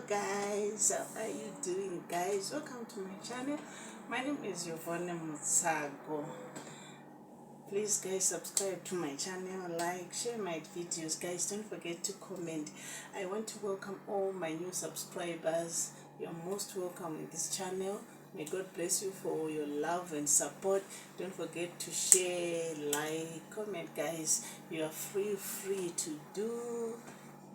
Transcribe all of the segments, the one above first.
guys, how are you doing guys? Welcome to my channel. My name is Yvonne Mutsago. Please guys, subscribe to my channel, like, share my videos guys. Don't forget to comment. I want to welcome all my new subscribers. You're most welcome in this channel. May God bless you for your love and support. Don't forget to share, like, comment guys. You are free to do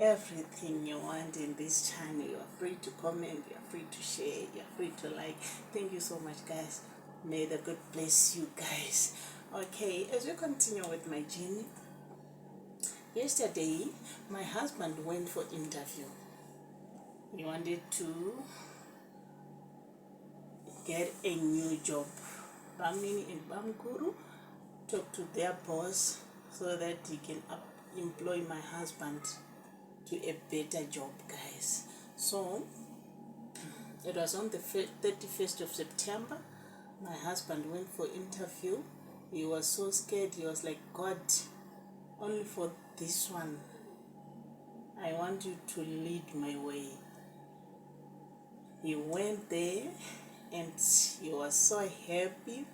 everything you want in this channel. You are free to comment, you are free to share, you are free to like. Thank you so much guys. May the God bless you guys. Okay, as we continue with my journey, yesterday my husband went for interview. He wanted to get a new job. Bamini and Bamguru talk to their boss so that he can employ my husband to a better job guys. So it was on the 31st of September. My husband went for interview. He was so scared. He was like, God, only for this one I want you to lead my way. He went there and he was so happy.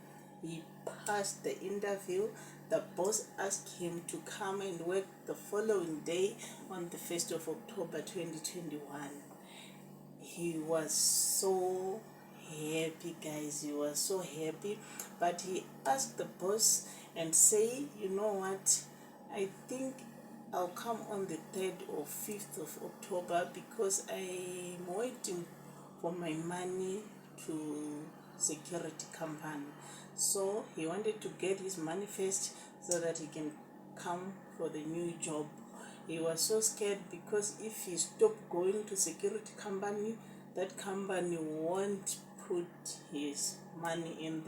He passed the interview. The boss asked him to come and work the following day on the 1st of October 2021. He was so happy guys, he was so happy. But he asked the boss and say, you know what, I think I'll come on the 3rd or 5th of October because I'm waiting for my money to security company. So he wanted to get his money first so that he can come for the new job. He was so scared because if he stopped going to security company, that company won't put his money in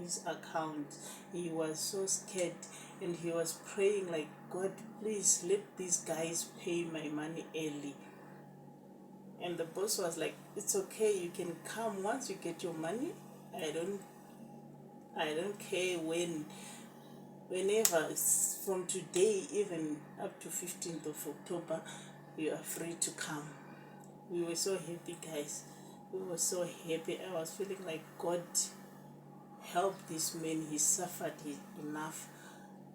his account. He was so scared and he was praying like, God, please let these guys pay my money early. And the boss was like, it's okay, you can come once you get your money. I don't care whenever, from today even up to 15th of October, you are free to come. We were so happy guys. We were so happy. I was feeling like, God, help this man. He suffered enough.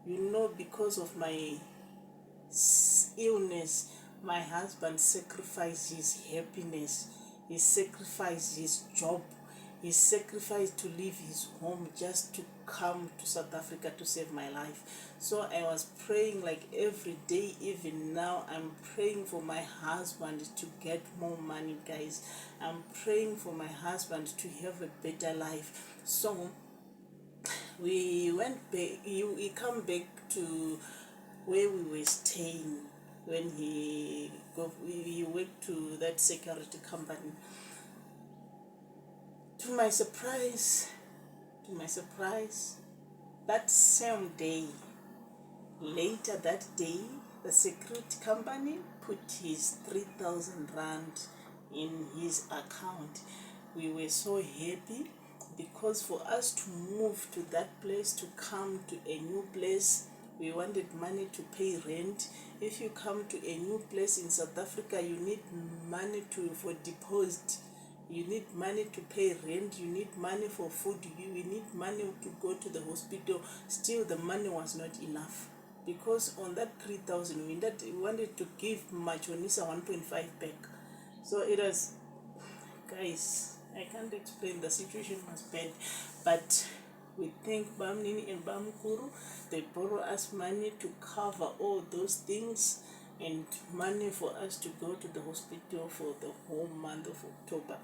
You know, because of my illness, my husband sacrificed his happiness. He sacrificed his job. He sacrificed to leave his home just to come to South Africa to save my life. So I was praying like every day, even now I'm praying for my husband to get more money guys. I'm praying for my husband to have a better life. So we went back, he come back to where we were staying when he went to that security company. To my surprise, that same day, later that day, the security company put his 3,000 rand in his account. We were so happy because for us to move to that place, to come to a new place, we wanted money to pay rent. If you come to a new place in South Africa, you need money for deposit. You need money to pay rent, you need money for food, you need money to go to the hospital. Still the money was not enough because on that 3,000 we wanted to give Machonisa 1.5 back. So it was, guys, I can't explain, the situation was bad. But we thank Bamnini and Bamkuru. They borrow us money to cover all those things and money for us to go to the hospital for the whole month of October.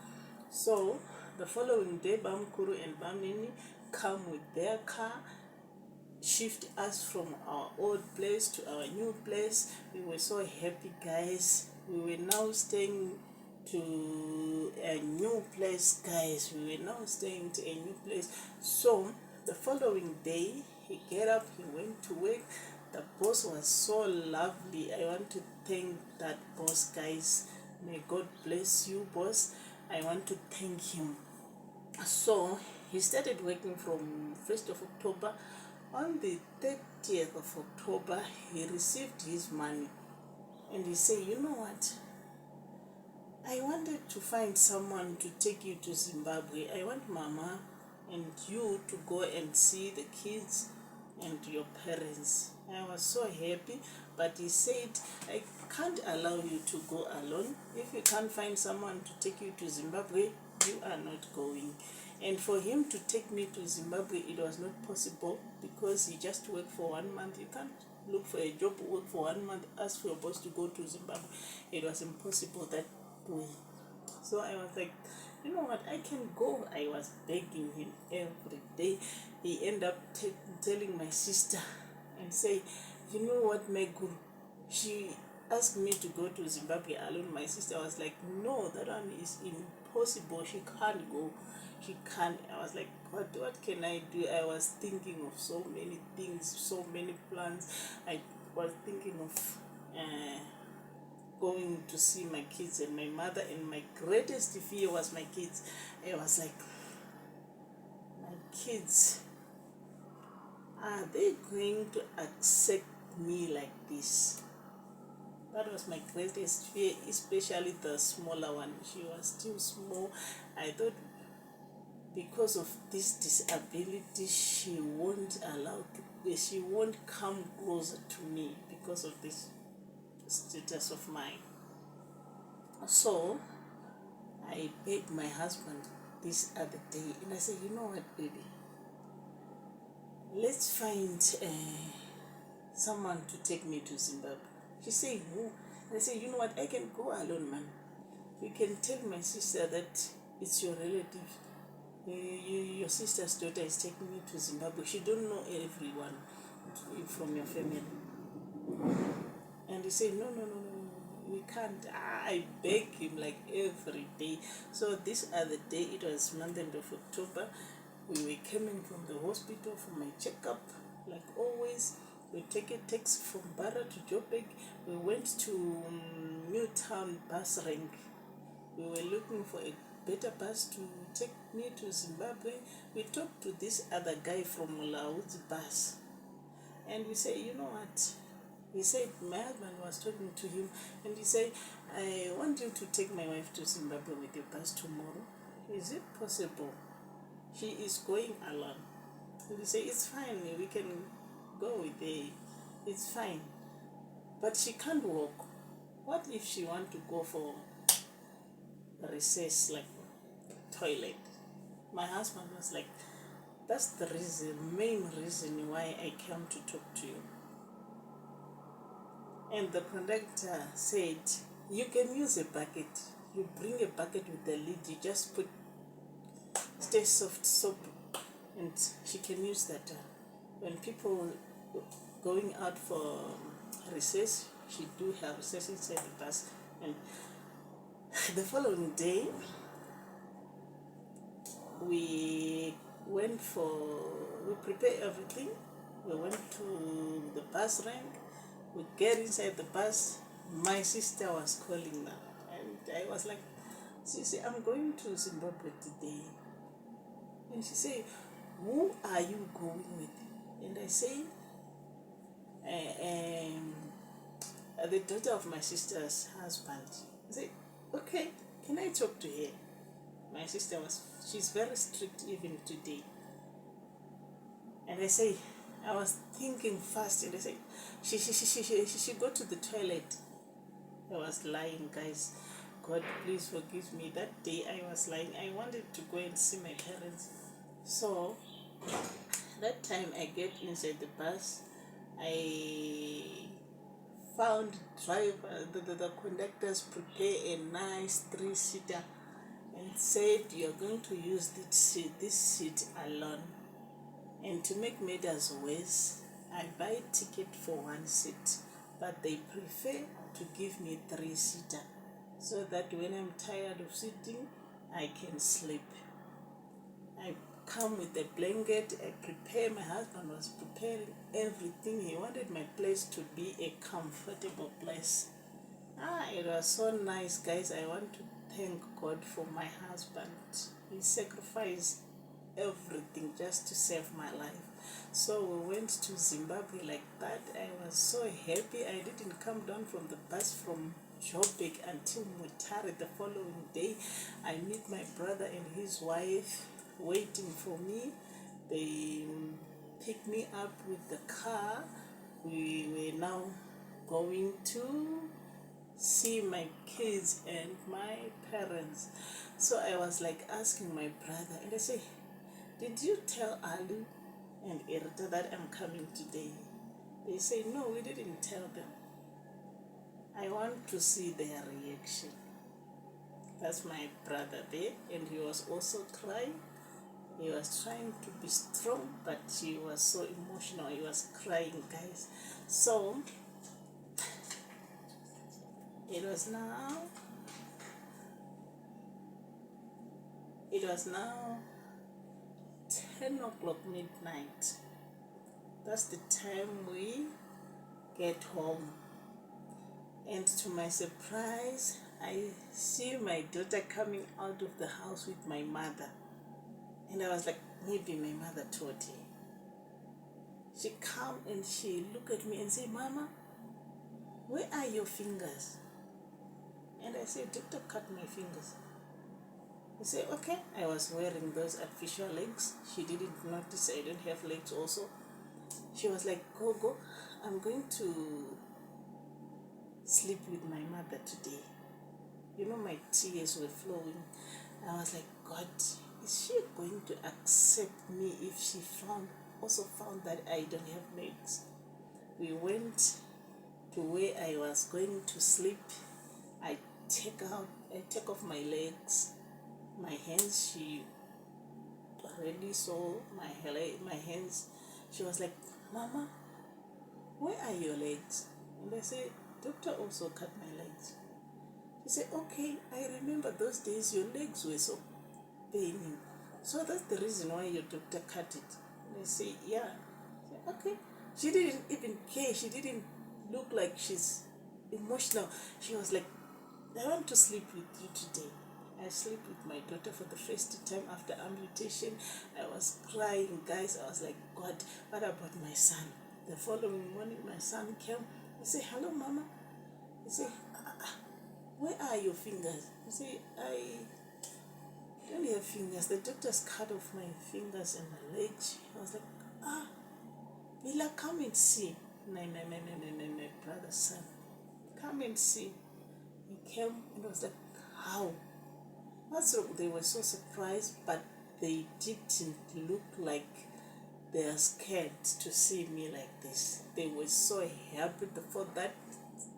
So the following day, Bamkuru and Bamnini come with their car, shift us from our old place to our new place. We were so happy guys. We were now staying to a new place guys. We were now staying to a new place. So the following day, he get up, he went to work. The boss was so lovely. I want to thank that boss guys. May God bless you boss. I want to thank him. So he started working from 1st of October. On the 30th of October, he received his money. And he said, you know what? I want wanted to find someone to take you to Zimbabwe. I want Mama and you to go and see the kids and your parents. I was so happy, but he said, I can't allow you to go alone. If you can't find someone to take you to Zimbabwe, you are not going. And for him to take me to Zimbabwe, it was not possible because he just worked for 1 month. You can't look for a job, work for 1 month, ask for your boss to go to Zimbabwe. It was impossible that way. So I was like, you know what, I can go. I was begging him every day. He ended up telling my sister and say, you know what, Meguru, she asked me to go to Zimbabwe alone. My sister was like, no, that one is impossible. She can't go. She can't. I was like, what can I do? I was thinking of so many things, so many plans. I was thinking of going to see my kids and my mother, and my greatest fear was my kids. I was like, my kids, are they going to accept me like this? That was my greatest fear, especially the smaller one. She was still small. I thought because of this disability, she won't come closer to me because of this status of mine. So I begged my husband this other day, and I said, you know what, baby, let's find someone to take me to Zimbabwe. She said, who? I said, you know what, I can go alone, man. You can tell my sister that it's your relative. Your sister's daughter is taking me to Zimbabwe. She don't know everyone from your family. And he said, no, we can't. I beg him like every day. So this other day, it was month end of October, we were coming from the hospital for my checkup. Like always, we take a taxi from Barra to Joburg. We went to Newtown bus rank. We were looking for a better bus to take me to Zimbabwe. We talked to this other guy from Laud's bus, and we say, you know what? He said, my husband was talking to him, and he said, I want you to take my wife to Zimbabwe with your bus tomorrow. Is it possible? She is going alone. And we say, it's fine, we can go with her. It's fine. But she can't walk. What if she want to go for recess, like toilet? My husband was like, that's the main reason why I came to talk to you. And the conductor said, you can use a bucket. You bring a bucket with the lid, you just put Stay Soft soap, and she can use that. When people going out for recess, she do her recess inside the bus. And the following day, we prepared everything. We went to the bus rank. We get inside the bus. My sister was calling now, and I was like, Sisi, I'm going to Zimbabwe today. And she said, who are you going with? And I say, the daughter of my sister's husband. I say, okay, can I talk to her? My sister she's very strict even today. And I say, I was thinking fast, and I say, she go to the toilet. I was lying, guys. God, please forgive me. That day I was lying. I wanted to go and see my parents. So that time I get inside the bus, I found the conductors prepare a nice 3-seater and said, you're going to use this seat alone. And to make matters worse, I buy a ticket for 1 seat, but they prefer to give me 3-seater so that when I'm tired of sitting, I can sleep. I come with a blanket, I prepare. My husband was preparing everything. He wanted my place to be a comfortable place. It was so nice, guys. I want to thank God for my husband. He sacrificed everything just to save my life. So we went to Zimbabwe like that. I was so happy. I didn't come down from the bus from Joburg until Mutare. The following day, I meet my brother and his wife waiting for me. They pick me up with the car. We were now going to see my kids and my parents. So I was like asking my brother, and I say, did you tell Alu and Irita that I'm coming today? They say, no, we didn't tell them. I want to see their reaction. That's my brother there, and he was also crying. He was trying to be strong, but he was so emotional. He was crying, guys. So it was now 10 o'clock midnight. That's the time we get home. And to my surprise, I see my daughter coming out of the house with my mother. And I was like, maybe my mother told her. She come and she look at me and say, Mama, where are your fingers? And I said, Doctor cut my fingers. He said, okay. I was wearing those artificial legs. She didn't notice I don't have legs also. She was like, go, I'm going to sleep with my mother today. You know, my tears were flowing. I was like, God, is she going to accept me if she also found that I don't have legs? We went to where I was going to sleep. I take off my legs, my hands. She already saw my hands. She was like, Mama, where are your legs? And I said, Doctor also cut my legs. She said, okay, I remember those days your legs were so paining. So that's the reason why your doctor cut it. And I say, yeah. I said, okay. She didn't even care. She didn't look like she's emotional. She was like, I want to sleep with you today. I sleep with my daughter for the first time after amputation. I was crying, guys. I was like, God, what about my son? The following morning, my son came. I said, hello, Mama. He said, where are your fingers? I said, I don't have fingers. The doctor's cut off my fingers and my legs. I was like, Mila, come and see. My brother's son. Come and see. He came and was like, how? What's wrong? They were so surprised, but they didn't look like they are scared to see me like this. They were so happy. For that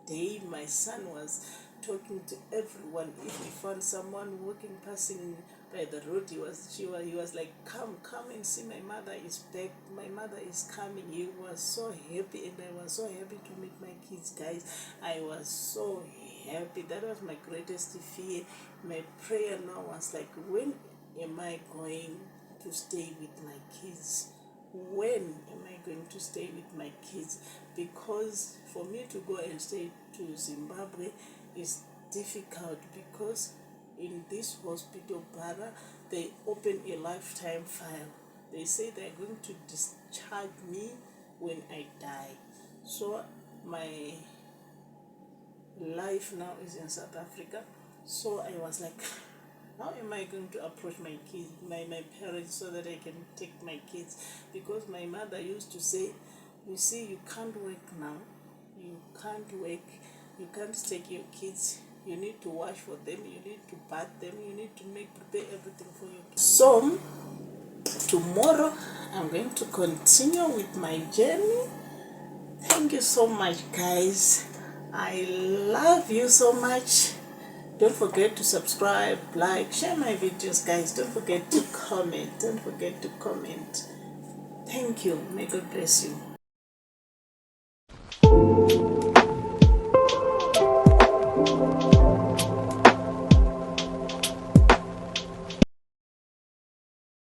day, my son was talking to everyone. If he found someone walking, passing by the road, he was like, come and see, my mother is back. My mother is coming. He was so happy, and I was so happy to meet my kids, guys. I was so happy. That was my greatest fear. My prayer now was like, when am I going to stay with my kids? When am I going to stay with my kids? Because for me to go and stay to Zimbabwe is difficult, because in this hospital, Bara, they open a lifetime file. They say they're going to discharge me when I die. So my life now is in South Africa. So I was like, how am I going to approach my kids, my parents, so that I can take my kids? Because my mother used to say, you see, you can't work now. You can't work. You can't take your kids. You need to wash for them. You need to bath them. You need to prepare everything for your kids. So tomorrow I'm going to continue with my journey. Thank you so much, guys. I love you so much. Don't forget to subscribe, like, share my videos, guys. Don't forget to comment. Don't forget to comment. Thank you. May God bless you.